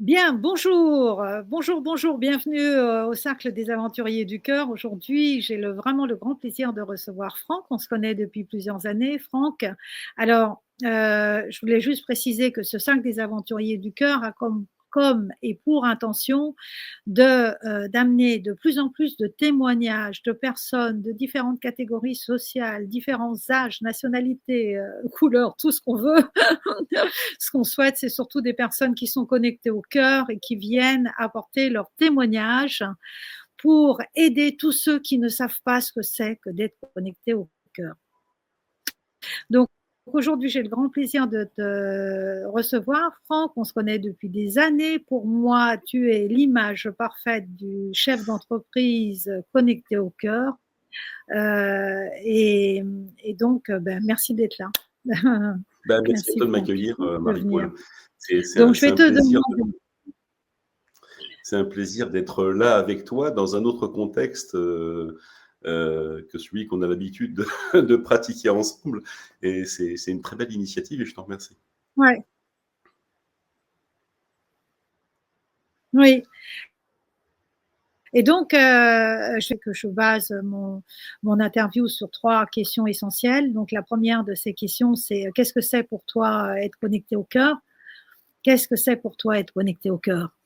Bien, bonjour, bonjour, bienvenue au Cercle des Aventuriers du Cœur. Aujourd'hui, j'ai vraiment le grand plaisir de recevoir Franck. On se connaît depuis plusieurs années, Franck. Alors, je voulais juste préciser que ce Cercle des Aventuriers du Cœur a comme et pour intention d'amener de plus en plus de témoignages de personnes de différentes catégories sociales, différents âges, nationalités, couleurs, tout ce qu'on veut. Ce qu'on souhaite, c'est surtout des personnes qui sont connectées au cœur et qui viennent apporter leur témoignage pour aider tous ceux qui ne savent pas ce que c'est que d'être connecté au cœur. Donc, aujourd'hui, j'ai le grand plaisir de te recevoir. Franck, on se connaît depuis des années. Pour moi, tu es l'image parfaite du chef d'entreprise connecté au cœur. Et donc, merci d'être là. Merci à Merci toi de Franck m'accueillir, de venir. Marie-Paul. C'est Donc, je vais un te plaisir demander. c'est un plaisir d'être là avec toi dans un autre contexte que celui qu'on a l'habitude de pratiquer ensemble. Et c'est une très belle initiative et je t'en remercie. Ouais. Oui. Et donc, je sais que je base mon interview sur 3 questions essentielles. Donc, la première de ces questions, c'est qu'est-ce que c'est pour toi être connecté au cœur? Qu'est-ce que c'est pour toi être connecté au cœur?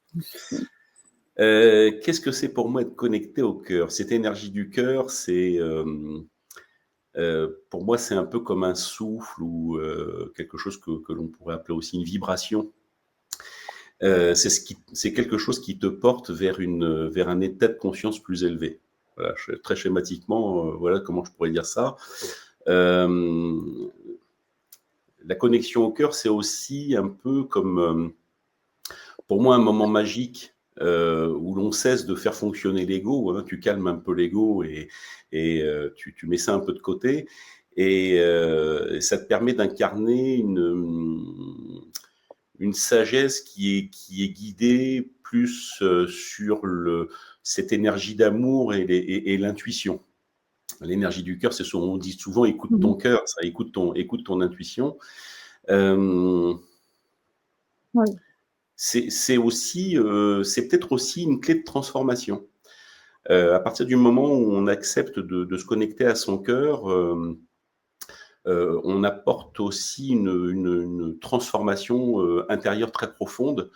Qu'est-ce que c'est pour moi être connecté au cœur? Cette énergie du cœur, pour moi, c'est un peu comme un souffle ou quelque chose que l'on pourrait appeler aussi une vibration. C'est quelque chose qui te porte vers un état de conscience plus élevé. Voilà, très schématiquement, voilà comment je pourrais dire ça. La connexion au cœur, c'est aussi un peu comme, pour moi, un moment magique où l'on cesse de faire fonctionner l'ego. Hein, tu calmes un peu l'ego et tu mets ça un peu de côté. Et ça te permet d'incarner une sagesse qui est guidée plus sur cette énergie d'amour et l'intuition. L'énergie du cœur, on dit souvent écoute ton cœur, ça écoute ton intuition. Oui. C'est peut-être aussi une clé de transformation. À partir du moment où on accepte de se connecter à son cœur, on apporte aussi une transformation intérieure très profonde.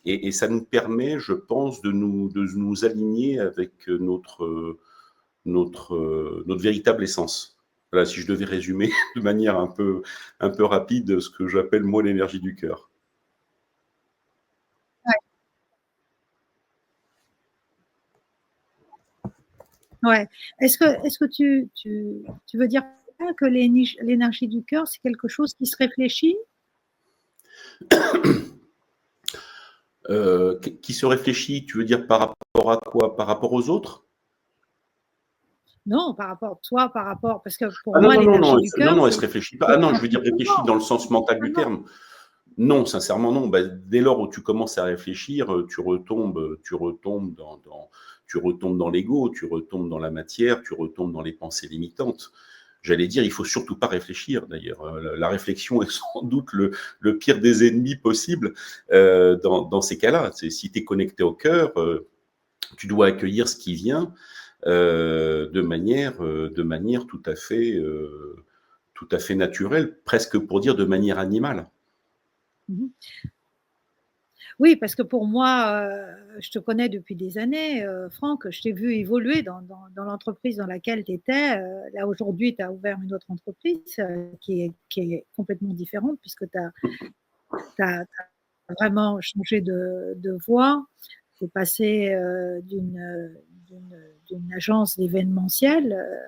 Et ça nous permet, je pense, de nous aligner avec notre véritable essence. Voilà, si je devais résumer de manière un peu rapide ce que j'appelle moi l'énergie du cœur. Ouais. Est-ce que tu veux dire que l'énergie du cœur, c'est quelque chose qui se réfléchit? Qui se réfléchit, tu veux dire par rapport à quoi? Par rapport aux autres? Non, par rapport à toi, parce que pour Ah non, moi, non, non, l'énergie non, du non, cœur, non, elle se c'est réfléchit pas. c'est Ah non, je veux dire réfléchit intuitivement. dans le sens mental du Non, terme. Non, sincèrement, non. Bah, dès lors où tu commences à réfléchir, tu retombes dans l'ego, tu retombes dans la matière, tu retombes dans les pensées limitantes. J'allais dire, il faut surtout pas réfléchir, d'ailleurs. La réflexion est sans doute le pire des ennemis possibles dans ces cas-là. Si tu es connecté au cœur, tu dois accueillir ce qui vient de manière tout à fait naturelle, presque pour dire de manière animale. Mhm. Oui, parce que pour moi, je te connais depuis des années, Franck, je t'ai vu évoluer dans l'entreprise dans laquelle tu étais. Là, aujourd'hui, tu as ouvert une autre entreprise qui est complètement différente puisque tu as vraiment changé de voie. Tu es passé d'une agence d'événementiel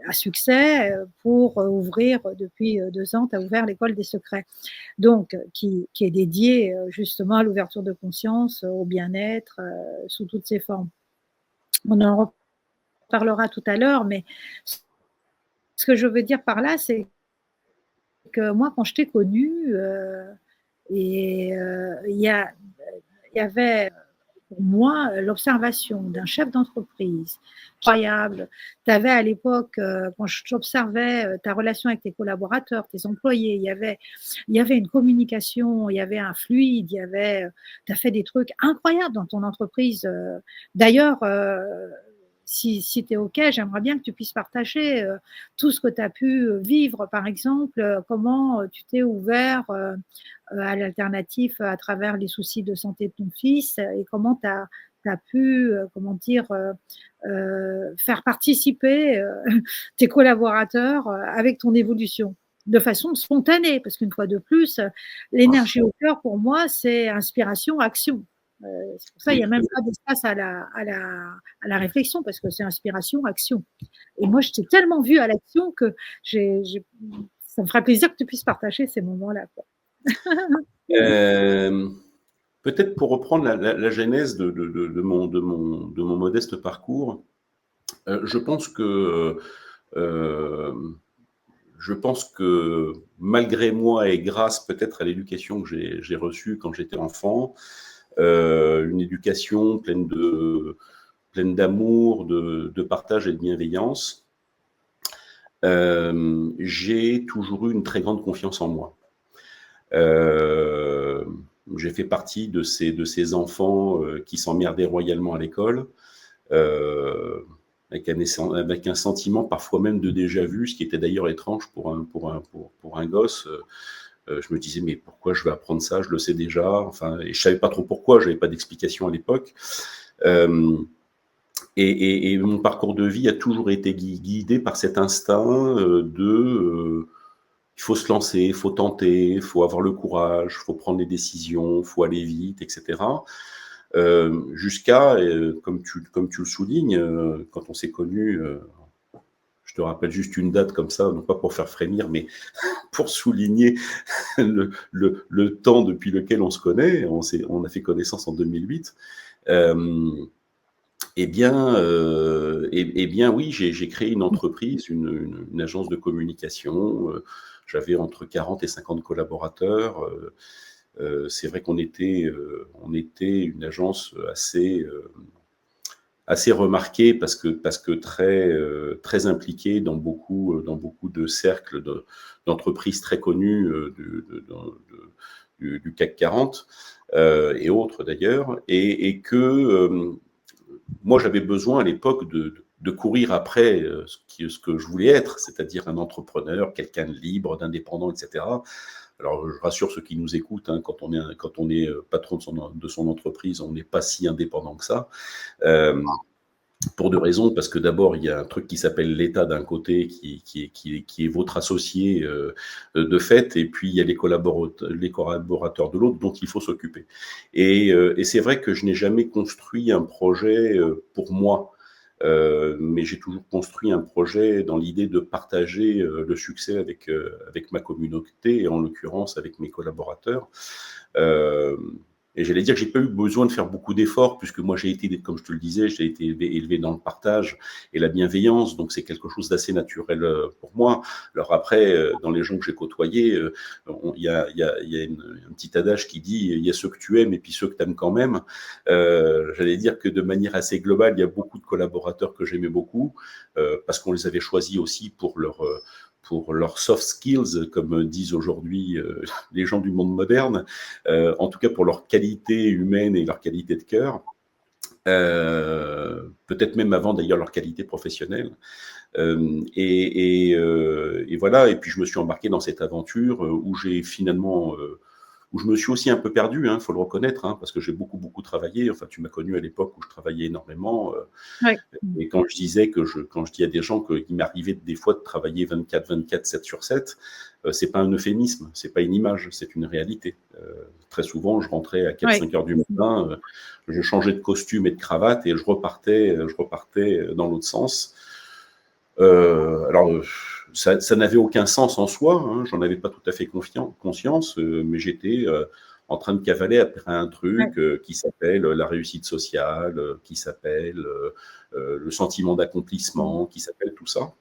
à succès pour ouvrir depuis 2 ans, tu as ouvert l'école des secrets, donc qui est dédiée justement à l'ouverture de conscience, au bien-être sous toutes ses formes. On en reparlera tout à l'heure, mais ce que je veux dire par là, c'est que moi, quand je t'ai connu, il y avait pour moi, l'observation d'un chef d'entreprise incroyable. Tu avais à l'époque, quand j'observais ta relation avec tes collaborateurs, tes employés, il y avait une communication, il y avait un fluide, tu as fait des trucs incroyables dans ton entreprise. D'ailleurs, si tu es OK, j'aimerais bien que tu puisses partager tout ce que tu as pu vivre, par exemple, comment tu t'es ouvert à l'alternatif à travers les soucis de santé de ton fils et comment tu as pu, comment dire, faire participer tes collaborateurs avec ton évolution de façon spontanée, parce qu'une fois de plus, l'énergie au cœur, pour moi, c'est inspiration, action. C'est pour ça qu'il Oui, n'y a tout à même fait. pas d'espace à la réflexion, parce que c'est inspiration, action. Et moi, je t'ai tellement vu à l'action que ça me ferait plaisir que tu puisses partager ces moments-là, quoi. Euh, Peut-être pour reprendre la genèse de mon modeste parcours, je pense que euh, malgré moi et grâce peut-être à l'éducation que j'ai reçue quand j'étais enfant, une éducation pleine d'amour, de partage et de bienveillance, j'ai toujours eu une très grande confiance en moi. Euh, j'ai fait partie de ces enfants qui s'emmerdaient royalement à l'école, euh, avec un sentiment parfois même de déjà-vu, ce qui était d'ailleurs étrange pour un gosse. Je me disais, mais pourquoi je vais apprendre ça? Je le sais déjà. Enfin, et je savais pas trop pourquoi, j'avais pas d'explication à l'époque. Euh, et mon parcours de vie a toujours été guidé par cet instinct il faut se lancer, il faut tenter, il faut avoir le courage, il faut prendre les décisions, il faut aller vite, etc. Jusqu'à, comme tu le soulignes, quand on s'est connus, je te rappelle juste une date comme ça, non pas pour faire frémir, mais pour souligner le temps depuis lequel on se connaît. On a fait connaissance en 2008. Euh, eh bien, oui, j'ai créé une entreprise, une agence de communication. J'avais entre 40 et 50 collaborateurs. C'est vrai on était une agence assez remarquée parce que très impliquée dans beaucoup de cercles d'entreprises très connues du CAC 40 et autres d'ailleurs, et que moi, j'avais besoin à l'époque de courir après ce que je voulais être, c'est-à-dire un entrepreneur, quelqu'un de libre, d'indépendant, etc. Alors, je rassure ceux qui nous écoutent, hein, quand on est patron de son entreprise, on n'est pas si indépendant que ça. Euh, pour deux raisons, parce que d'abord, il y a un truc qui s'appelle l'État d'un côté, qui est votre associé de fait, et puis il y a les collaborateurs de l'autre dont il faut s'occuper. Et c'est vrai que je n'ai jamais construit un projet pour moi, mais j'ai toujours construit un projet dans l'idée de partager le succès avec ma communauté, et en l'occurrence avec mes collaborateurs. Euh, et j'allais dire que j'ai pas eu besoin de faire beaucoup d'efforts, puisque moi j'ai été, comme je te le disais, j'ai été élevé dans le partage et la bienveillance, donc c'est quelque chose d'assez naturel pour moi. Alors après, dans les gens que j'ai côtoyés, il y a un petit adage qui dit il y a ceux que tu aimes et puis ceux que tu aimes quand même. J'allais dire que de manière assez globale, il y a beaucoup de collaborateurs que j'aimais beaucoup, parce qu'on les avait choisis aussi pour leurs soft skills, comme disent aujourd'hui les gens du monde moderne, en tout cas pour leur qualité humaine et leur qualité de cœur, peut-être même avant d'ailleurs leur qualité professionnelle. Et voilà, et puis je me suis embarqué dans cette aventure où j'ai finalement où je me suis aussi un peu perdu, hein, faut le reconnaître, hein, parce que j'ai beaucoup travaillé. Enfin, tu m'as connu à l'époque où je travaillais énormément. Ouais. Et quand je disais quand je dis à des gens qu'il m'arrivait des fois de travailler 24/24, 7 sur 7, c'est pas un euphémisme, c'est pas une image, c'est une réalité. Très souvent, je rentrais à Ouais. 4-5 heures du matin, je changeais de costume et de cravate et je repartais dans l'autre sens. Alors, ça n'avait aucun sens en soi, hein, j'en avais pas tout à fait conscience, mais j'étais en train de cavaler après un Ouais. truc qui s'appelle la réussite sociale, qui s'appelle le sentiment d'accomplissement, qui s'appelle tout ça.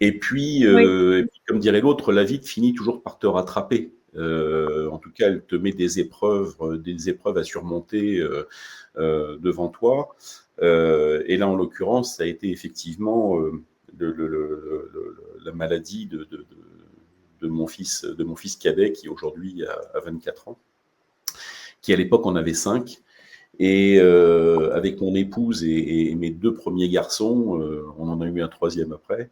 Et puis, Oui. comme dirait l'autre, la vie finit toujours par te rattraper. En tout cas, elle te met des épreuves à surmonter devant toi. Et là, en l'occurrence, ça a été effectivement la maladie de mon fils cadet, qui aujourd'hui a 24 ans, qui à l'époque en avait 5. Et avec mon épouse et mes 2 premiers garçons, on en a eu un troisième après,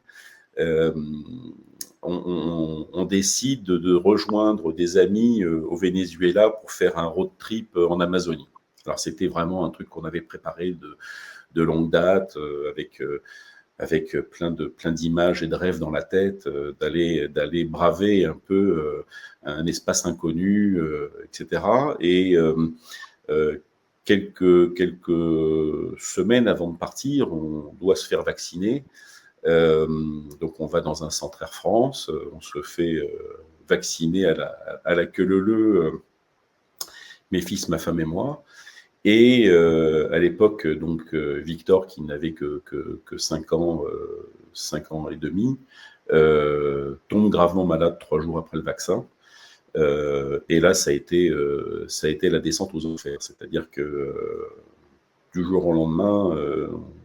euh, on décide de rejoindre des amis au Venezuela pour faire un road trip en Amazonie. Alors c'était vraiment un truc qu'on avait préparé de longue date, avec plein d'images et de rêves dans la tête, d'aller braver un peu un espace inconnu, etc. Et quelques semaines avant de partir, on doit se faire vacciner. Donc on va dans un centre Air France, on se fait vacciner à la queue leu, mes fils, ma femme et moi. Et à l'époque, donc Victor, qui n'avait que 5 ans, 5 ans et demi, tombe gravement malade 3 jours après le vaccin. Et là, ça a été la descente aux enfers. C'est-à-dire que du jour au lendemain,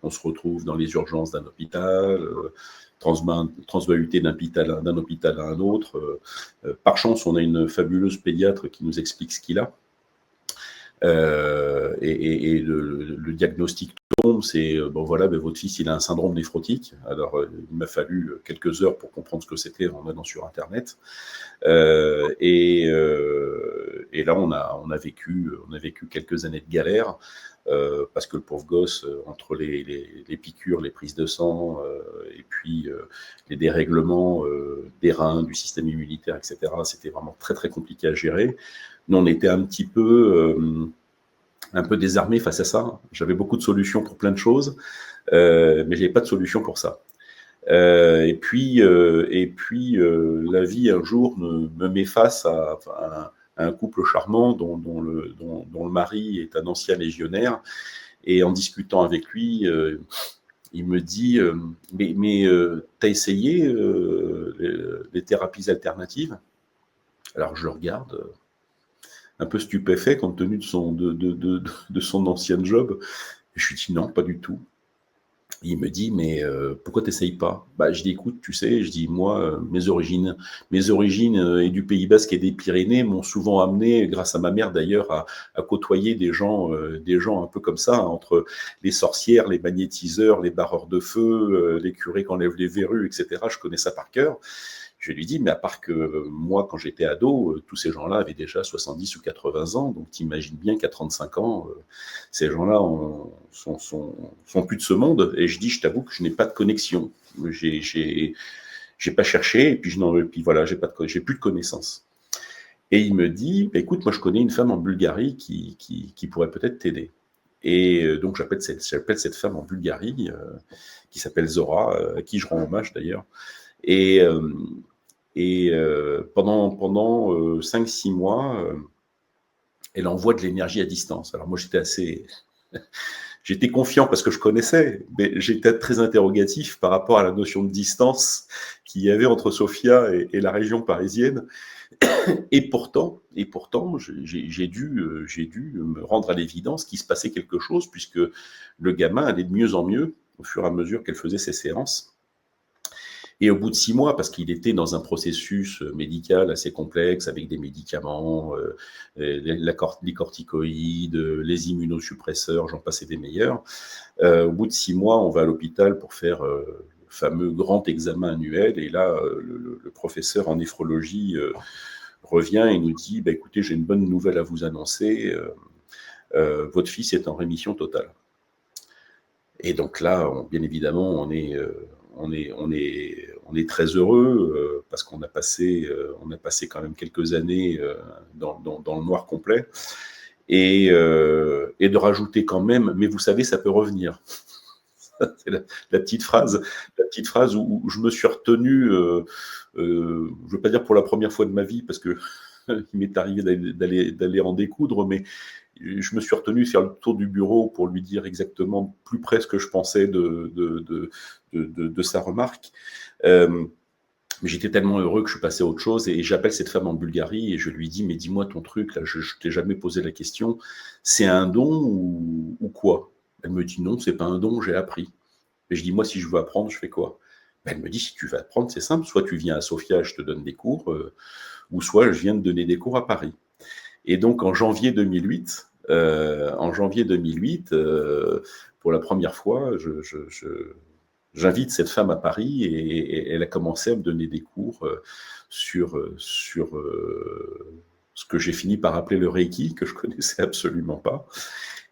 on se retrouve dans les urgences d'un hôpital, transvaluté d'un hôpital à un autre. Par chance, on a une fabuleuse pédiatre qui nous explique ce qu'il a. Et le diagnostic tombe, c'est bon voilà, ben, votre fils il a un syndrome néphrotique. Alors il m'a fallu quelques heures pour comprendre ce que c'était en allant sur internet. Et là on a vécu quelques années de galère. Parce que le pauvre gosse, entre les piqûres, les prises de sang, et puis les dérèglements des reins, du système immunitaire, etc., c'était vraiment très très compliqué à gérer. Nous, on était un peu désarmé face à ça. J'avais beaucoup de solutions pour plein de choses, mais j'avais pas de solution pour ça. Et puis, la vie un jour me met face à un couple charmant dont le mari est un ancien légionnaire. Et en discutant avec lui, il me dit mais t'as essayé les thérapies alternatives? Alors je le regarde un peu stupéfait compte tenu de son ancien job. Et je lui dis non, pas du tout. Il me dit mais pourquoi t'essayes pas? Bah je dis écoute, tu sais, je dis moi mes origines et du Pays Basque et des Pyrénées m'ont souvent amené, grâce à ma mère d'ailleurs, à côtoyer des gens un peu comme ça, entre les sorcières, les magnétiseurs, les barreurs de feu, les curés qui enlèvent les verrues, etc. Je connais ça par cœur. Je lui dis, mais à part que moi, quand j'étais ado, tous ces gens-là avaient déjà 70 ou 80 ans, donc t'imagines bien qu'à 35 ans, ces gens-là sont plus de ce monde. Et je dis, je t'avoue que je n'ai pas de connexion. J'ai pas cherché, et puis voilà, j'ai plus de connaissances. Et il me dit, bah, écoute, moi je connais une femme en Bulgarie qui pourrait peut-être t'aider. Et donc j'appelle cette femme en Bulgarie, qui s'appelle Zora, à qui je rends hommage d'ailleurs. Et pendant 5-6 mois, elle envoie de l'énergie à distance. Alors moi, j'étais confiant parce que je connaissais, mais j'étais très interrogatif par rapport à la notion de distance qu'il y avait entre Sofia et la région parisienne. Et pourtant, j'ai dû me rendre à l'évidence qu'il se passait quelque chose, puisque le gamin allait de mieux en mieux au fur et à mesure qu'elle faisait ses séances. Et au bout de 6 mois, parce qu'il était dans un processus médical assez complexe, avec des médicaments, les corticoïdes, les immunosuppresseurs, j'en passais des meilleurs. Au bout de 6 mois, on va à l'hôpital pour faire le fameux grand examen annuel. Et là, le professeur en néphrologie revient et nous dit, bah, écoutez, j'ai une bonne nouvelle à vous annoncer. Votre fils est en rémission totale. Et donc là, bien évidemment, on est très heureux parce qu'on a passé quand même quelques années dans le noir complet, et de rajouter quand même, mais vous savez, ça peut revenir. C'est la petite phrase où je me suis retenu, je ne veux pas dire pour la première fois de ma vie, parce que il m'est arrivé d'aller en découdre, mais je me suis retenu de faire le tour du bureau pour lui dire exactement plus près ce que je pensais de sa remarque. Mais j'étais tellement heureux que je suis passé à autre chose et j'appelle cette femme en Bulgarie et je lui dis, mais dis-moi ton truc, là, je t'ai jamais posé la question, c'est un don ou quoi? Elle me dit, non, c'est pas un don, j'ai appris. Et je dis, moi, si je veux apprendre, je fais quoi? Ben, elle me dit, si tu veux apprendre, c'est simple, soit tu viens à Sofia, je te donne des cours, ou soit je viens de donner des cours à Paris. Et donc, en janvier 2008, pour la première fois, j'invite cette femme à Paris et elle a commencé à me donner des cours sur ce que j'ai fini par appeler le Reiki, que je connaissais absolument pas.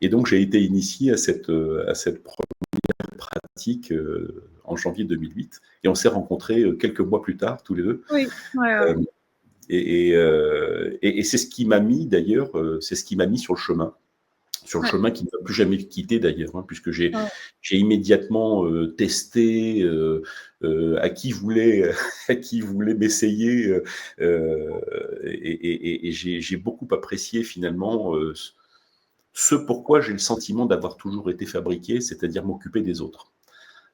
Et donc, j'ai été initié à cette première pratique en janvier 2008. Et on s'est rencontrés quelques mois plus tard, tous les deux. Oui, ouais, Euh, ouais. et c'est ce qui m'a mis d'ailleurs, c'est ce qui m'a mis sur le Ouais, chemin qui ne va plus jamais quitter d'ailleurs, hein, puisque j'ai ouais. immédiatement testé à qui voulait à qui voulait m'essayer et j'ai beaucoup apprécié finalement ce pourquoi j'ai le sentiment d'avoir toujours été fabriqué, c'est-à-dire m'occuper des autres.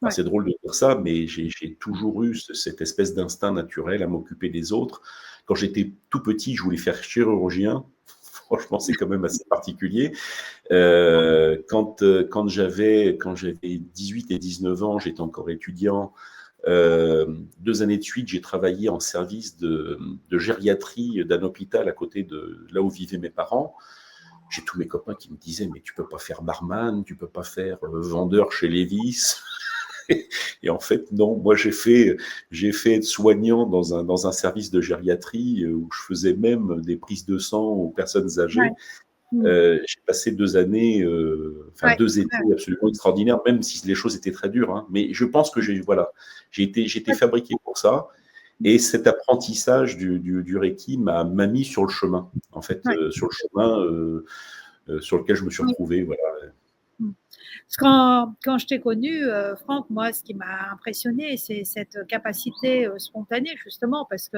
Alors Ouais. c'est drôle de dire ça, mais j'ai toujours eu cette espèce d'instinct naturel à m'occuper des autres. Quand j'étais tout petit, je voulais faire chirurgien. Franchement, c'est quand même assez particulier. Quand j'avais 18 et 19 ans, j'étais encore étudiant. 2 années de suite, j'ai travaillé en service de gériatrie d'un hôpital à côté de là où vivaient mes parents. J'ai tous mes copains qui me disaient, mais tu peux pas faire barman, tu peux pas faire vendeur chez Levi's. Et en fait, non, moi j'ai fait être soignant dans un service de gériatrie où je faisais même des prises de sang aux personnes Ouais. âgées. Mmh. J'ai passé 2 années, enfin Ouais. 2 étés Ouais. absolument extraordinaires, même si les choses étaient très dures. Hein. Mais je pense que j'ai été Ouais. fabriqué pour ça. Et cet apprentissage du Reiki m'a mis sur le chemin, en fait, Ouais. sur le chemin sur lequel je me suis Oui. retrouvé. Voilà. Mmh. Parce que quand je t'ai connu, Franck, moi, ce qui m'a impressionné, c'est cette capacité spontanée, justement, parce que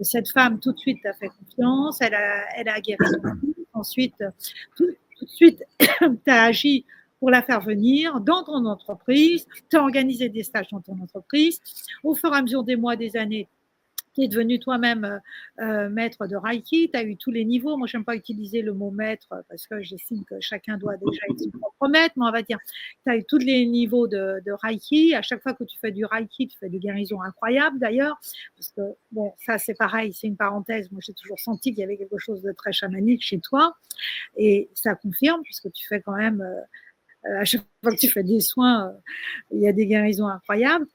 cette femme, tout de suite, t'a fait confiance, elle a guéri ton fils. Ensuite, tout de suite, tu as agi pour la faire venir dans ton entreprise, tu as organisé des stages dans ton entreprise. Au fur et à mesure des mois, des années, tu es devenu toi-même maître de Reiki, tu as eu tous les niveaux. Moi, je n'aime pas utiliser le mot maître parce que j'estime que chacun doit déjà être son propre maître, mais on va dire, tu as eu tous les niveaux de Reiki. À chaque fois que tu fais du Reiki, tu fais des guérisons incroyables d'ailleurs, parce que, bon, ça c'est pareil, c'est une parenthèse. Moi, j'ai toujours senti qu'il y avait quelque chose de très chamanique chez toi, et ça confirme, puisque tu fais quand même, à chaque fois que tu fais des soins, il y a des guérisons incroyables.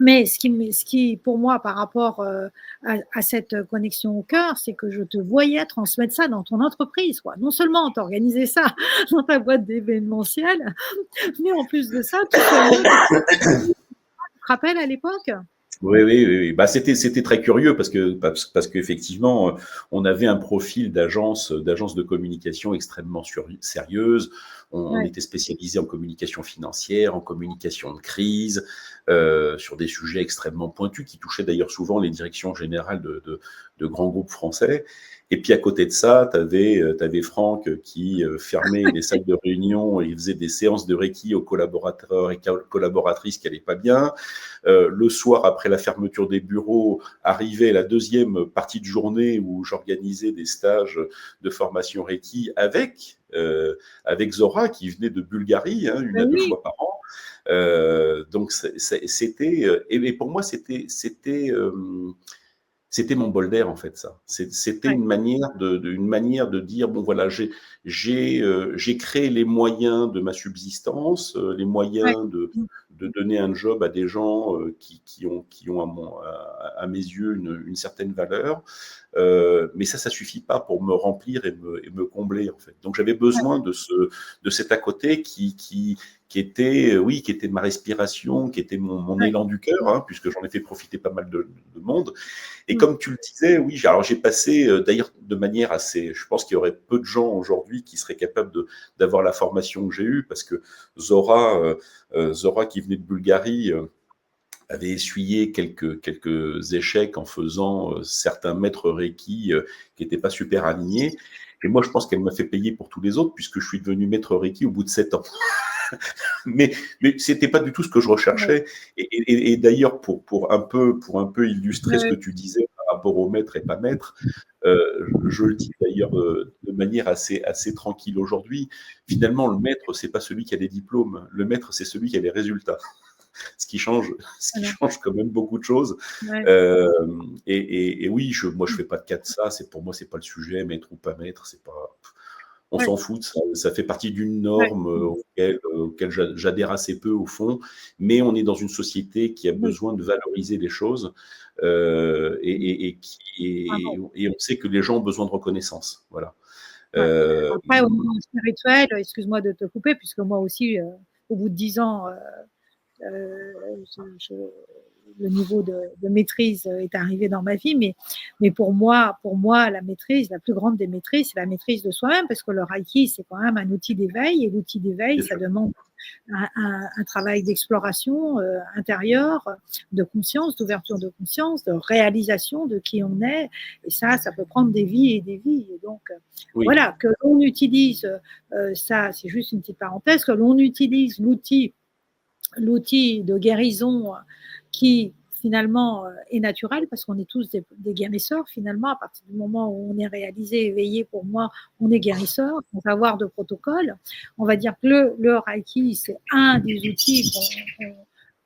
Mais ce qui, pour moi, par rapport à cette connexion au cœur, c'est que je te voyais transmettre ça dans ton entreprise, quoi. Non seulement t'organiser ça dans ta boîte d'événementiel, mais en plus de ça, tu faisais, tu te rappelles à l'époque? Oui, oui, oui, oui. Bah, c'était très curieux parce qu'effectivement, on avait un profil d'agence de communication extrêmement sérieuse. On Ouais, était spécialisé en communication financière, en communication de crise, sur des sujets extrêmement pointus qui touchaient d'ailleurs souvent les directions générales de grands groupes français. Et puis à côté de ça, t'avais Franck qui fermait les salles de réunion et il faisait des séances de Reiki aux collaborateurs et collaboratrices qui n'allaient pas bien. Le soir, après la fermeture des bureaux, arrivait la deuxième partie de journée où j'organisais des stages de formation Reiki avec Zora qui venait de Bulgarie, hein, 1 à 2 oui, fois par an. Donc c'était et pour moi c'était mon bol d'air en fait ça. C'était ouais, une manière de dire bon voilà j'ai créé les moyens de ma subsistance, les ouais, moyens de donner un job à des gens qui ont à mes yeux une certaine valeur. Mais ça suffit pas pour me remplir et me combler en fait. Donc j'avais ouais, besoin de cet à côté qui était oui qui était ma respiration, qui était mon ouais, élan du cœur, hein, puisque j'en ai fait profiter pas mal de monde. Et mmh, comme tu le disais, oui, alors j'ai passé d'ailleurs de manière assez, je pense qu'il y aurait peu de gens aujourd'hui qui seraient capables d'avoir la formation que j'ai eue, parce que Zora qui venait de Bulgarie avait essuyé quelques échecs en faisant certains maîtres Reiki qui n'étaient pas super alignés. Et moi, je pense qu'elle m'a fait payer pour tous les autres, puisque je suis devenu maître Reiki au bout de 7 ans. Mais c'était pas du tout ce que je recherchais. Et d'ailleurs, pour un peu illustrer ce que tu disais par rapport au maître et pas maître, je le dis d'ailleurs de manière assez tranquille aujourd'hui. Finalement, le maître, c'est pas celui qui a des diplômes. Le maître, c'est celui qui a des résultats. Ce qui change quand même beaucoup de choses. Ouais. Et oui, moi, je fais pas de cas de ça. Pour moi, c'est pas le sujet, maître ou pas maître. C'est pas. On s'en fout de ça. Ça fait partie d'une norme auquel j'adhère assez peu au fond, mais on est dans une société qui a besoin de valoriser les choses et on sait que les gens ont besoin de reconnaissance. Voilà. Après, au niveau spirituel, excuse-moi de te couper, puisque moi aussi, au bout de 10 ans, le niveau de maîtrise est arrivé dans ma vie, mais pour moi, la maîtrise, la plus grande des maîtrises, c'est la maîtrise de soi-même, parce que le Reiki, c'est quand même un outil d'éveil, et l'outil d'éveil, ça demande un travail d'exploration intérieure, de conscience, d'ouverture de conscience, de réalisation de qui on est, et ça peut prendre des vies et des vies. Et donc, voilà, que l'on utilise, ça, c'est juste une petite parenthèse, que l'on utilise l'outil de guérison qui finalement est naturel, parce qu'on est tous des guérisseurs finalement. À partir du moment où on est réalisé, éveillé, pour moi, on est guérisseur, sans avoir de protocole. On va dire que le Reiki, c'est un des outils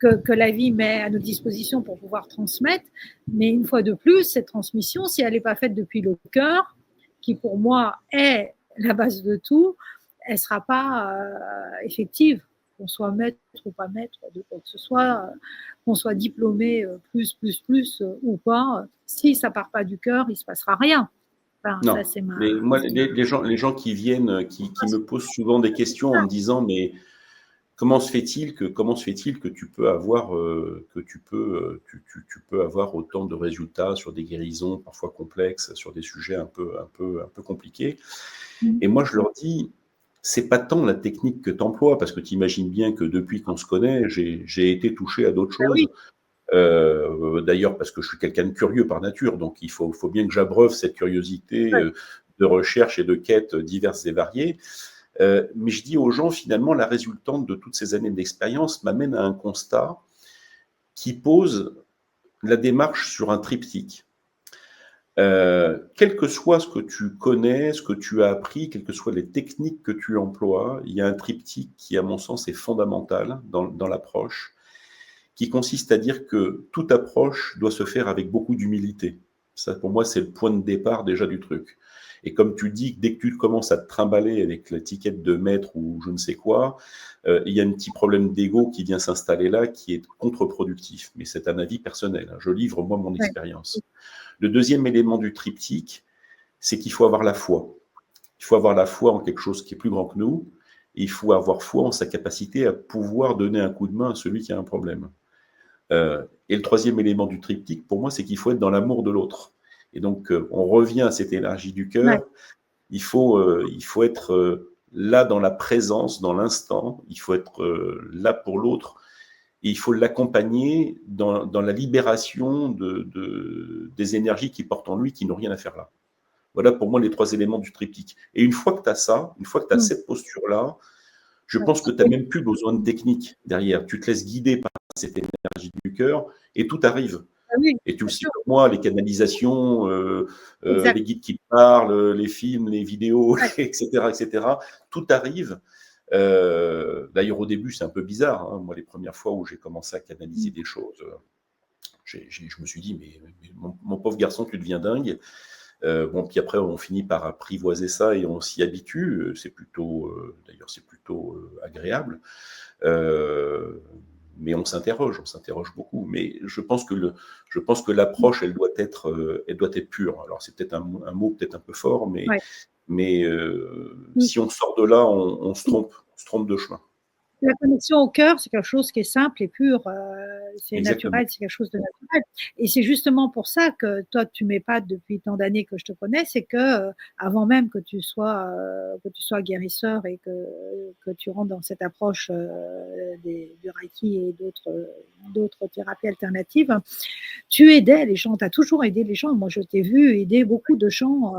que la vie met à notre disposition pour pouvoir transmettre. Mais une fois de plus, cette transmission, si elle n'est pas faite depuis le cœur, qui pour moi est la base de tout, elle ne sera pas effective. Qu'on soit maître ou pas maître de quoi que ce soit, qu'on soit diplômé plus ou pas, si ça part pas du cœur, il ne se passera rien. Enfin, non, ça, c'est mais moi, les gens qui viennent, qui me posent souvent des questions en me disant, mais comment se fait-il que tu peux avoir autant de résultats sur des guérisons parfois complexes, sur des sujets un peu compliqués. Et moi, je leur dis, c'est pas tant la technique que tu emploies, parce que tu imagines bien que depuis qu'on se connaît, j'ai été touché à d'autres choses. D'ailleurs, parce que je suis quelqu'un de curieux par nature, donc il faut bien que j'abreuve cette curiosité de recherche et de quêtes diverses et variées. Mais je dis aux gens, finalement, la résultante de toutes ces années d'expérience m'amène à un constat qui pose la démarche sur un triptyque. Quel que soit ce que tu connais, ce que tu as appris, quelles que soient les techniques que tu emploies, il y a un triptyque qui, à mon sens, est fondamental dans l'approche, qui consiste à dire que toute approche doit se faire avec beaucoup d'humilité. Ça, pour moi, c'est le point de départ déjà du truc. Et comme tu dis, dès que tu commences à te trimballer avec l'étiquette de maître ou je ne sais quoi, il y a un petit problème d'ego qui vient s'installer là, qui est contre-productif. Mais c'est un avis personnel. Je livre, moi, mon expérience. Le deuxième élément du triptyque, c'est qu'il faut avoir la foi. Il faut avoir la foi en quelque chose qui est plus grand que nous. Et il faut avoir foi en sa capacité à pouvoir donner un coup de main à celui qui a un problème. Et le troisième élément du triptyque, pour moi, c'est qu'il faut être dans l'amour de l'autre. Et donc, on revient à cette énergie du cœur. Il faut être là dans la présence, dans l'instant. Il faut être là pour l'autre. Et il faut l'accompagner dans la libération des énergies qui portent en lui, qui n'ont rien à faire là. Voilà pour moi les trois éléments du triptyque. Et une fois que tu as ça, une fois que tu as cette posture-là, je pense que tu n'as même plus besoin de technique derrière. Tu te laisses guider par cette énergie du cœur et tout arrive. Et tu le sais comme moi, les canalisations, les guides qui parlent, les films, les vidéos, etc., tout arrive. D'ailleurs, au début, c'est un peu bizarre. Hein. Moi, les premières fois où j'ai commencé à canaliser des choses, je me suis dit, mais mon pauvre garçon, tu deviens dingue. Puis après, on finit par apprivoiser ça et on s'y habitue. C'est plutôt agréable. Mais on s'interroge beaucoup. Mais je pense que l'approche, elle doit être pure. Alors c'est peut-être un mot peut-être un peu fort, mais si on sort de là, on se trompe de chemin. La connexion au cœur, c'est quelque chose qui est simple et pur, c'est naturel, c'est quelque chose de naturel. Et c'est justement pour ça que toi, tu m'épates depuis tant d'années que je te connais, c'est que avant même que tu sois guérisseur et que tu rentres dans cette approche du Reiki et d'autres thérapies alternatives, tu aidais les gens, tu as toujours aidé les gens. Moi, je t'ai vu aider beaucoup de gens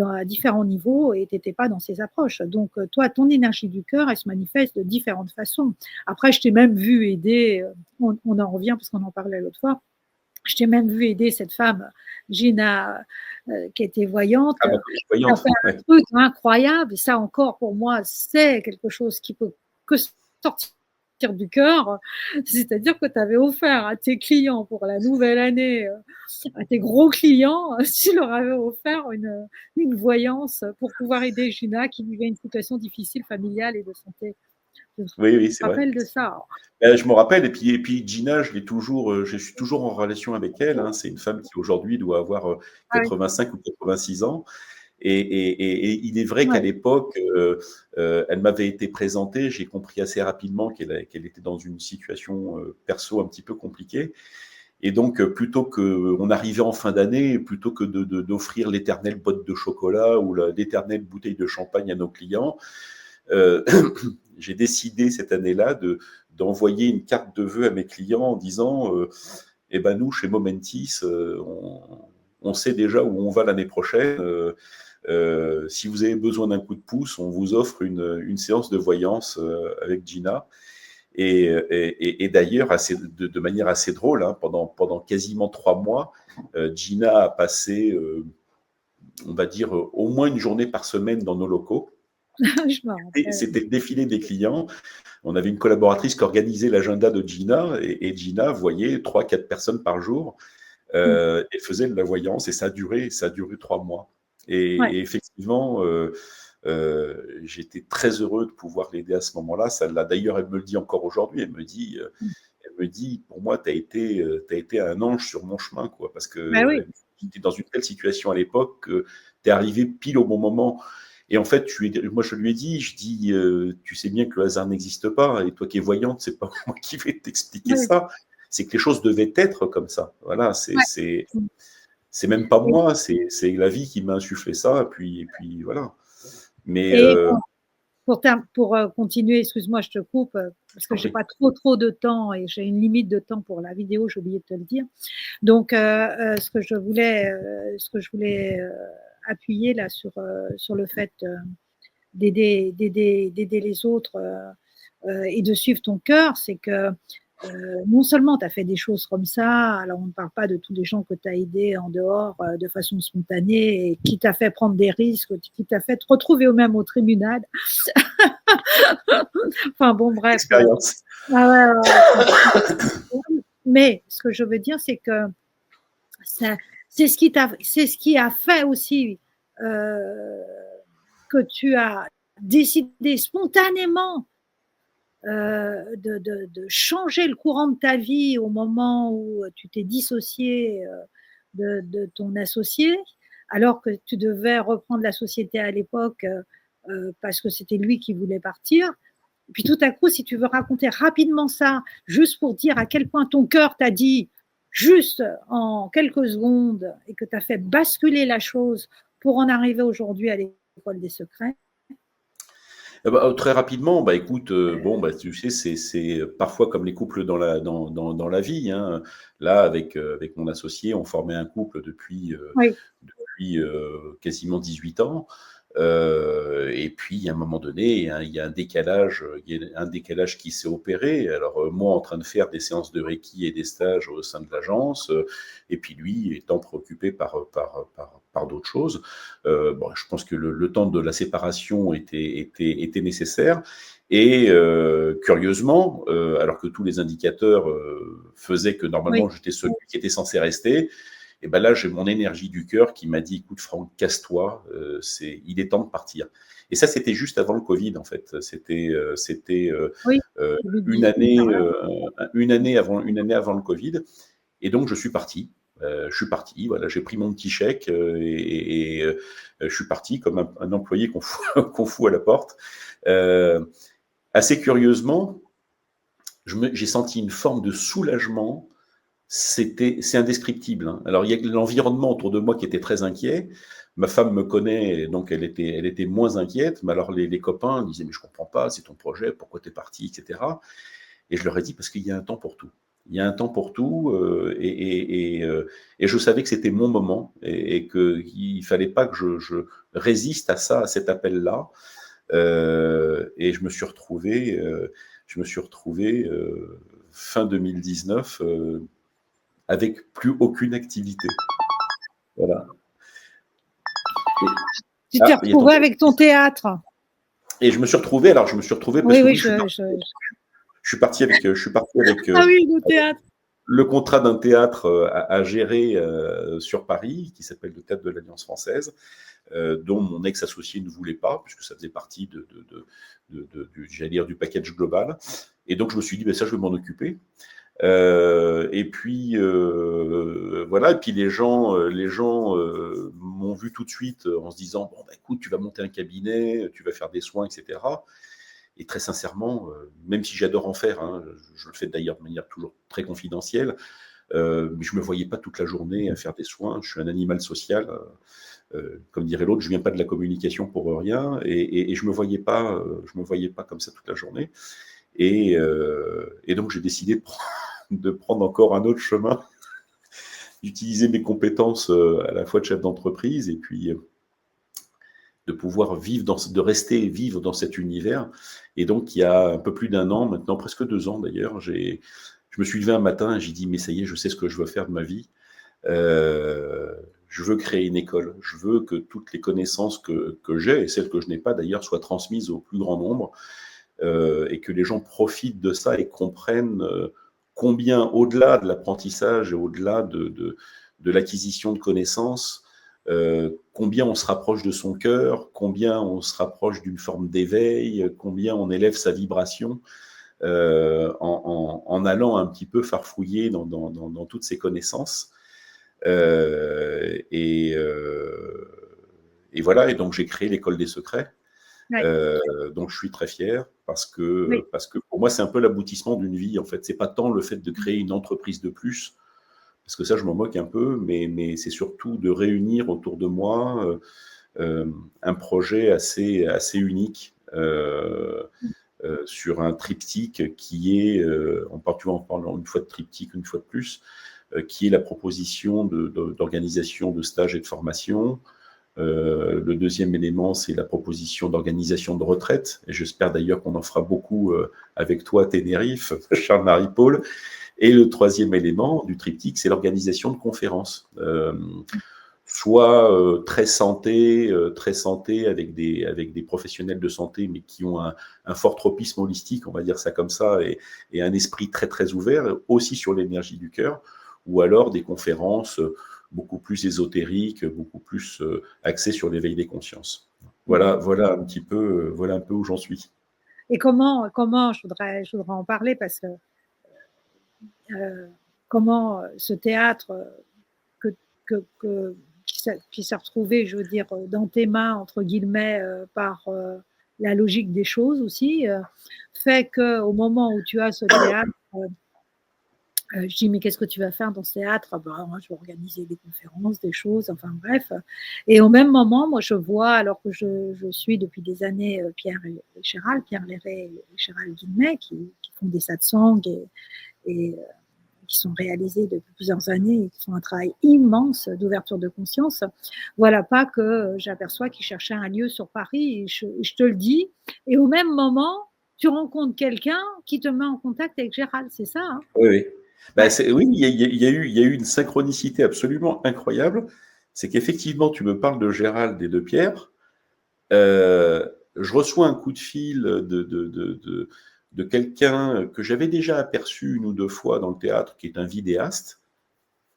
à différents niveaux et tu n'étais pas dans ces approches. Donc, toi, ton énergie du cœur, elle se manifeste de différentes façons. Après, je t'ai même vu aider, on en revient parce qu'on en parlait l'autre fois, je t'ai même vu aider cette femme, Gina, qui était voyante. Ah, bah, Ça voyante, fait un ouais. truc incroyable. Ça encore, pour moi, c'est quelque chose qui peut que sortir du cœur. C'est-à-dire que tu avais offert à tes clients pour la nouvelle année, à tes gros clients, tu leur avais offert une voyance pour pouvoir aider Gina qui vivait une situation difficile familiale et de santé. Je me Oui, oui, c'est vrai. rappelle de ça. Je me rappelle, et puis Gina, je suis toujours en relation avec elle, hein. C'est une femme qui aujourd'hui doit avoir Ah oui, 85 ou 86 ans. Et il est vrai qu'à ouais. l'époque, elle m'avait été présentée. J'ai compris assez rapidement qu'elle était dans une situation perso un petit peu compliquée. Et donc, plutôt qu'on arrivait en fin d'année, plutôt que d'offrir l'éternelle boîte de chocolat ou l'éternelle bouteille de champagne à nos clients, euh, j'ai décidé cette année-là d'envoyer une carte de vœux à mes clients en disant eh ben nous, chez Momentis, on sait déjà où on va l'année prochaine. Si vous avez besoin d'un coup de pouce, on vous offre une séance de voyance avec Gina. Et d'ailleurs, de manière assez drôle, hein, pendant quasiment 3 mois, Gina a passé, on va dire, au moins une journée par semaine dans nos locaux. Je me Et rappelle. c'était le défilé des clients. On avait une collaboratrice qui organisait l'agenda de Gina, et Gina voyait 3-4 personnes par jour et faisait de la voyance, et ça a duré 3 mois. Ouais. Et effectivement, j'étais très heureux de pouvoir l'aider à ce moment-là. Ça l'a d'ailleurs, elle me le dit encore aujourd'hui. Elle me dit, pour moi, t'as été un ange sur mon chemin, quoi, parce Ben que oui. j'étais dans une telle situation à l'époque que t'es arrivé pile au bon moment. Et en fait, moi, je lui ai dit, tu sais bien que le hasard n'existe pas, et toi qui es voyante, c'est pas moi qui vais t'expliquer Ouais. ça. C'est que les choses devaient être comme ça. Voilà, Ouais. c'est même pas moi, c'est la vie qui m'a insufflé ça, et puis voilà. Mais Et pour continuer, excuse-moi, je te coupe parce je que t'en j'ai prie. pas trop de temps et j'ai une limite de temps pour la vidéo, j'ai oublié de te le dire. Donc, ce que je voulais appuyer là sur le fait d'aider les autres et de suivre ton cœur, c'est que non seulement tu as fait des choses comme ça, alors on ne parle pas de tous les gens que tu as aidés en dehors de façon spontanée et qui t'a fait prendre des risques, qui t'a fait te retrouver au même au tribunal. Enfin bon, bref. Expérience. Ah ouais, mais ce que je veux dire, c'est que ça, c'est ce qui a fait aussi euh, que tu as décidé spontanément de changer le courant de ta vie au moment où tu t'es dissocié de ton associé, alors que tu devais reprendre la société à l'époque parce que c'était lui qui voulait partir. Et puis tout à coup, si tu veux raconter rapidement ça, juste pour dire à quel point ton cœur t'a dit, juste en quelques secondes, et que tu as fait basculer la chose pour en arriver aujourd'hui à l'école des secrets. Très rapidement, écoute, bon, tu sais, c'est parfois comme les couples dans la vie, hein. Là, avec mon associé, on formait un couple Oui, depuis quasiment 18 ans. Et puis, il y a un moment donné, hein, il y a un décalage qui s'est opéré. Alors, moi, en train de faire des séances de Reiki et des stages au sein de l'agence, et puis lui étant préoccupé par d'autres choses. Bon, je pense que le temps de la séparation était nécessaire. Et curieusement, alors que tous les indicateurs faisaient que normalement oui, j'étais celui qui était censé rester, et ben là j'ai mon énergie du cœur qui m'a dit écoute Franck, casse-toi, il est temps de partir. Et ça c'était juste avant le Covid en fait. C'était oui. euh, Début une 18, année voilà. une année avant le Covid. Et donc je suis parti. Voilà, j'ai pris mon petit chèque je suis parti comme un employé qu'on fout, qu'on fout à la porte. Euh, Assez curieusement, j'ai senti une forme de soulagement. C'est indescriptible, hein. Alors il y a l'environnement autour de moi qui était très inquiet. Ma femme me connaît, donc elle était moins inquiète. Mais alors les copains disaient mais je comprends pas, c'est ton projet, pourquoi t'es parti, etc. Et je leur ai dit parce qu'il y a un temps pour tout. Il y a un temps pour tout, et je savais que c'était mon moment et qu'il fallait pas que je résiste à ça, à cet appel-là. Et je me suis retrouvé fin 2019 avec plus aucune activité. Voilà. Tu t'es Il y a retrouvé avec ton théâtre. Et je me suis retrouvé, parce Oui, que oui, je suis parti avec Ah oui, le théâtre. le contrat d'un théâtre à gérer sur Paris, qui s'appelle le Théâtre de l'Alliance française, dont mon ex-associé ne voulait pas, puisque ça faisait partie j'allais dire, du package global. Et donc, je me suis dit, ben, ça, je vais m'en occuper. Et puis voilà. Et puis les gens m'ont vu tout de suite en se disant, bon, bah, écoute, tu vas monter un cabinet, tu vas faire des soins, etc. Et très sincèrement, même si j'adore en faire, hein, je le fais d'ailleurs de manière toujours très confidentielle, mais je me voyais pas toute la journée à faire des soins. Je suis un animal social. Comme dirait l'autre, je viens pas de la communication pour rien, et je me voyais pas comme ça toute la journée. Et donc j'ai décidé de prendre encore un autre chemin, d'utiliser mes compétences à la fois de chef d'entreprise et puis de pouvoir de rester vivre dans cet univers. Et donc il y a un peu plus d'un an maintenant, presque 2 ans d'ailleurs, je me suis levé un matin et j'ai dit, mais ça y est, je sais ce que je veux faire de ma vie. Je veux créer une école. Je veux que toutes les connaissances que j'ai, et celles que je n'ai pas d'ailleurs, soient transmises au plus grand nombre, et que les gens profitent de ça et comprennent combien, au-delà de l'apprentissage et au-delà de l'acquisition de connaissances, combien on se rapproche de son cœur, combien on se rapproche d'une forme d'éveil, combien on élève sa vibration en allant un petit peu farfouiller dans toutes ces connaissances. Et voilà. Et donc j'ai créé l'école des secrets. Ouais. Donc je suis très fier parce Oui. que pour moi c'est un peu l'aboutissement d'une vie en fait. C'est pas tant le fait de créer une entreprise de plus, parce que ça je m'en moque un peu, mais c'est surtout de réunir autour de moi un projet assez unique sur un triptyque qui est, en parlant une fois de triptyque, une fois de plus, qui est la proposition d'organisation de stages et de formation. Le deuxième élément, c'est la proposition d'organisation de retraite. Et j'espère d'ailleurs qu'on en fera beaucoup avec toi à Tenerife, Charles-Marie-Paul. Et le troisième élément du triptyque, c'est l'organisation de conférences. Soit très santé avec des professionnels de santé, mais qui ont un fort tropisme holistique, on va dire ça comme ça, et un esprit très très ouvert, aussi sur l'énergie du cœur, ou alors des conférences beaucoup plus ésotériques, beaucoup plus axées sur l'éveil des consciences. Voilà un peu où j'en suis. Et comment je voudrais en parler, parce que comment ce théâtre qui s'est retrouvé, je veux dire, dans tes mains, entre guillemets, par la logique des choses aussi, fait qu'au moment où tu as ce théâtre, je dis, mais qu'est-ce que tu vas faire dans ce théâtre? Moi, je vais organiser des conférences, des choses, enfin bref. Et au même moment, moi, je vois, alors que je suis depuis des années Pierre Léret et Gérald Guillemet, qui font des satsangs et qui sont réalisés depuis plusieurs années et qui font un travail immense d'ouverture de conscience. Voilà pas que j'aperçois qu'ils cherchaient un lieu sur Paris, et je te le dis. Et au même moment, tu rencontres quelqu'un qui te met en contact avec Gérald, c'est ça, hein? Oui, oui. Oui, il y a eu une synchronicité absolument incroyable. C'est qu'effectivement, tu me parles de Gérald et de Pierre. Je reçois un coup de fil de quelqu'un que j'avais déjà aperçu 1 ou 2 fois dans le théâtre, qui est un vidéaste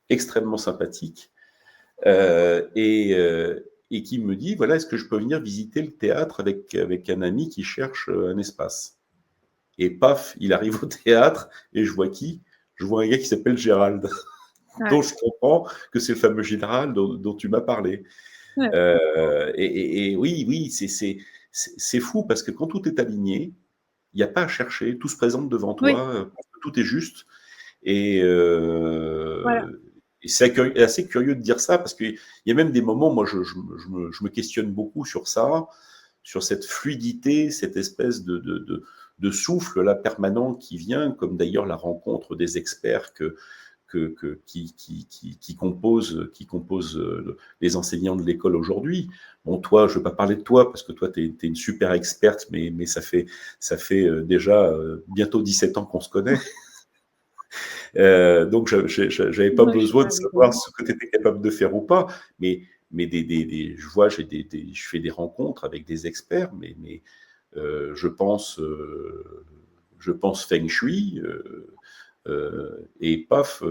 extrêmement sympathique, et qui me dit, voilà, est-ce que je peux venir visiter le théâtre avec un ami qui cherche un espace? Et paf, il arrive au théâtre et je vois qui? Je vois un gars qui s'appelle Gérald, Ouais. dont je comprends que c'est le fameux Gérald dont tu m'as parlé. Ouais. Et oui, c'est fou, parce que quand tout est aligné, il n'y a pas à chercher, tout se présente devant Oui, toi, tout est juste. Et, voilà. et c'est assez curieux de dire ça, parce qu'il y a même des moments, moi je me questionne beaucoup sur ça, sur cette fluidité, cette espèce souffle là permanent qui vient, comme d'ailleurs la rencontre des experts qui composent les enseignants de l'école aujourd'hui. Bon, toi, je ne vais pas parler de toi parce que toi, tu es une super experte, mais ça fait déjà bientôt 17 ans qu'on se connaît. Donc, je n'avais pas besoin de savoir ce que tu étais capable de faire ou pas, mais je vois, je fais des rencontres avec des experts, mais je pense Feng Shui, et paf,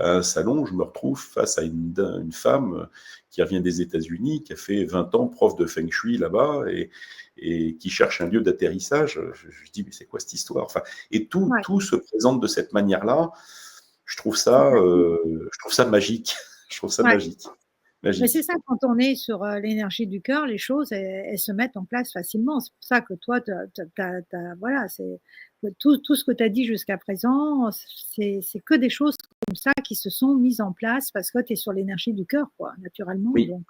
à un salon, je me retrouve face à une femme qui revient des États-Unis, qui a fait 20 ans prof de Feng Shui là-bas et qui cherche un lieu d'atterrissage. Je dis, mais c'est quoi cette histoire? Enfin, et tout se présente de cette manière-là. Je trouve ça magique. Je trouve ça magique. Mais c'est ça, quand on est sur l'énergie du cœur, les choses, elles se mettent en place facilement. C'est pour ça que toi, voilà, tout ce que tu as dit jusqu'à présent, c'est que des choses comme ça qui se sont mises en place parce que tu es sur l'énergie du cœur, quoi, naturellement. Oui. Donc,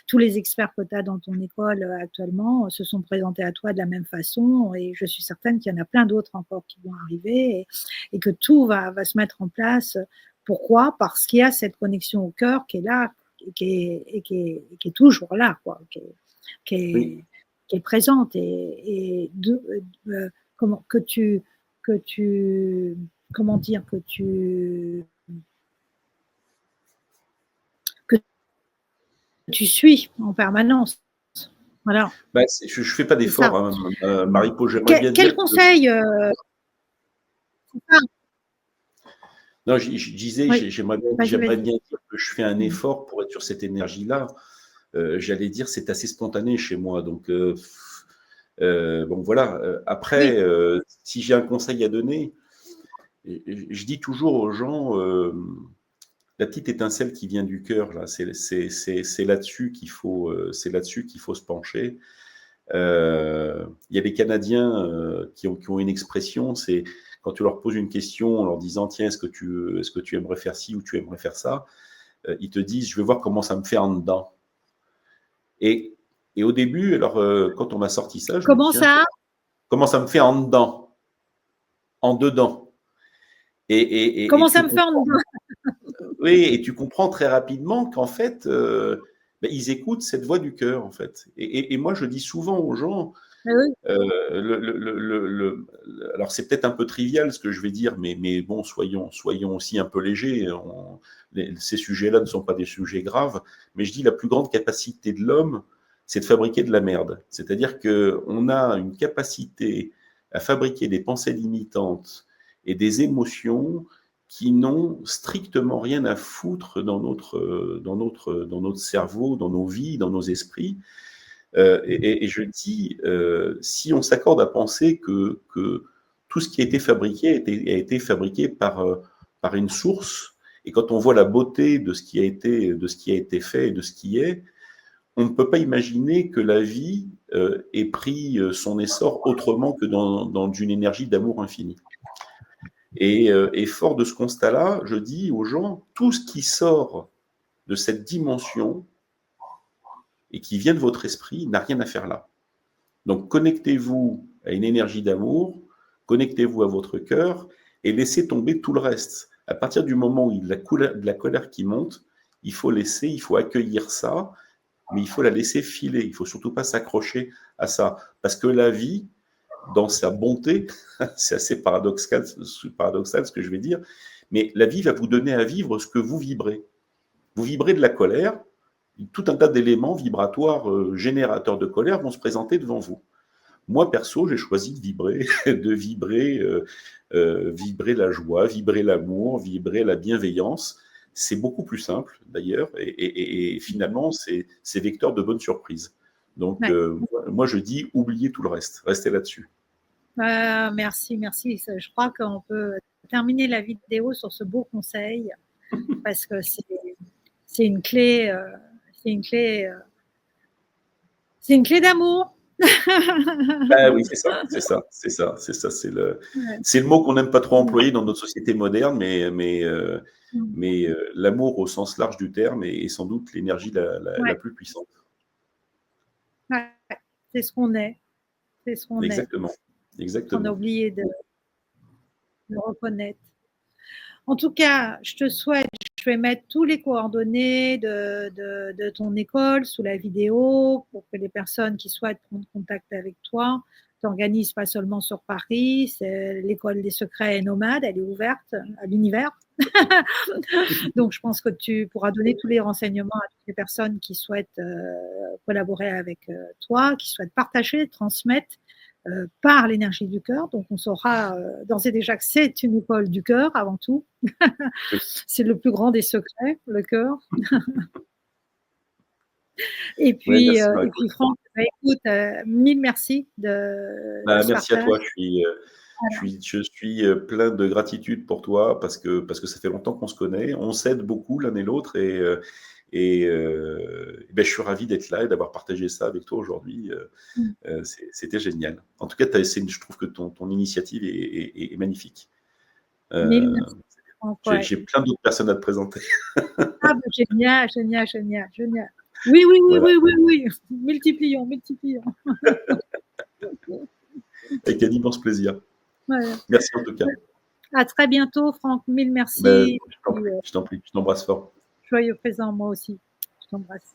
tous les experts que tu as dans ton école actuellement se sont présentés à toi de la même façon et je suis certaine qu'il y en a plein d'autres encore qui vont arriver et que tout va se mettre en place. Pourquoi? Parce qu'il y a cette connexion au cœur qui est là, qui est toujours là, quoi, qui est présente comment dire que tu suis en permanence. Voilà. Je ne fais pas d'effort, hein, Marie-Paul. Quel conseil Non, je disais, j'aimerais bien dire que je fais un effort pour être sur cette énergie-là. J'allais dire, c'est assez spontané chez moi. Donc, bon, voilà. Après, si j'ai un conseil à donner, je dis toujours aux gens, la petite étincelle qui vient du cœur, là, c'est là-dessus qu'il faut se pencher. Il y a des Canadiens qui ont une expression, c'est quand tu leur poses une question en leur disant tiens, est-ce que tu aimerais faire ci ou tu aimerais faire ça, ils te disent je vais voir comment ça me fait en dedans. Et au début, alors quand on m'a sorti ça, je comment me dis, tiens, comment ça me fait en dedans, en dedans. Comment ça me fait en dedans? Oui, et tu comprends très rapidement qu'en fait, ils écoutent cette voix du cœur, en fait. Et moi, je dis souvent aux gens, alors c'est peut-être un peu trivial ce que je vais dire, mais bon, soyons aussi un peu légers. Ces sujets-là ne sont pas des sujets graves, mais je dis la plus grande capacité de l'homme, c'est de fabriquer de la merde. C'est-à-dire qu'on a une capacité à fabriquer des pensées limitantes et des émotions qui n'ont strictement rien à foutre dans notre cerveau, dans nos vies, dans nos esprits. Et je dis, si on s'accorde à penser que tout ce qui a été fabriqué a été fabriqué par une source, et quand on voit la beauté de ce qui a été fait et de ce qui est, on ne peut pas imaginer que la vie ait pris son essor autrement que dans une énergie d'amour infini. Et fort de ce constat-là, je dis aux gens, tout ce qui sort de cette dimension et qui vient de votre esprit n'a rien à faire là. Donc connectez-vous à une énergie d'amour, connectez-vous à votre cœur et laissez tomber tout le reste. À partir du moment où il y a de la colère qui monte, il faut accueillir ça, mais il faut la laisser filer. Il ne faut surtout pas s'accrocher à ça. Parce que la vie, dans sa bonté, c'est assez paradoxal ce que je vais dire, mais la vie va vous donner à vivre ce que vous vibrez. Vous vibrez de la colère, tout un tas d'éléments vibratoires générateurs de colère vont se présenter devant vous. Moi, perso, j'ai choisi de vibrer, vibrer la joie, vibrer l'amour, vibrer la bienveillance. C'est beaucoup plus simple, d'ailleurs, et finalement, c'est vecteur de bonnes surprises. Donc, moi, je dis, oubliez tout le reste, restez là-dessus. Merci. Je crois qu'on peut terminer la vidéo sur ce beau conseil, parce que c'est une clé d'amour. Oui, c'est ça. C'est le mot qu'on n'aime pas trop employer dans notre société moderne, mais l'amour au sens large du terme est sans doute l'énergie la plus puissante. C'est ce qu'on est. Exactement. On a Exactement. oublié de le reconnaître. En tout cas, je te souhaite, je vais mettre tous les coordonnées de ton école sous la vidéo pour que les personnes qui souhaitent prendre contact avec toi t'organisent pas seulement sur Paris, c'est l'école des secrets nomades, elle est ouverte à l'univers. Donc, je pense que tu pourras donner tous les renseignements à toutes les personnes qui souhaitent collaborer avec toi, qui souhaitent partager, transmettre par l'énergie du cœur. Donc, on saura d'ores et déjà que c'est une école du cœur avant tout. Oui. C'est le plus grand des secrets, le cœur. Et Ouais, puis, merci Marie-Claude. Franck, bah, écoute, mille merci de ce Merci à partage. toi. Je suis plein de gratitude pour toi parce que ça fait longtemps qu'on se connaît. On s'aide beaucoup l'un et l'autre ben, je suis ravi d'être là et d'avoir partagé ça avec toi aujourd'hui. Mm. C'était génial. En tout cas, je trouve que ton initiative est magnifique. Mille Euh, merci, Franck. Ouais. j'ai plein d'autres personnes à te présenter. Ah, bah, génial, génial, génial, génial. Oui, oui, oui, Voilà, oui, oui, oui. Multiplions, multiplions. avec un immense plaisir. Voilà. Merci en tout cas. À très bientôt, Franck. Mille Ben, merci. je t'en Et, prie, je t'en prie, je t'embrasse fort. joyeux présent, moi aussi. Je t'embrasse.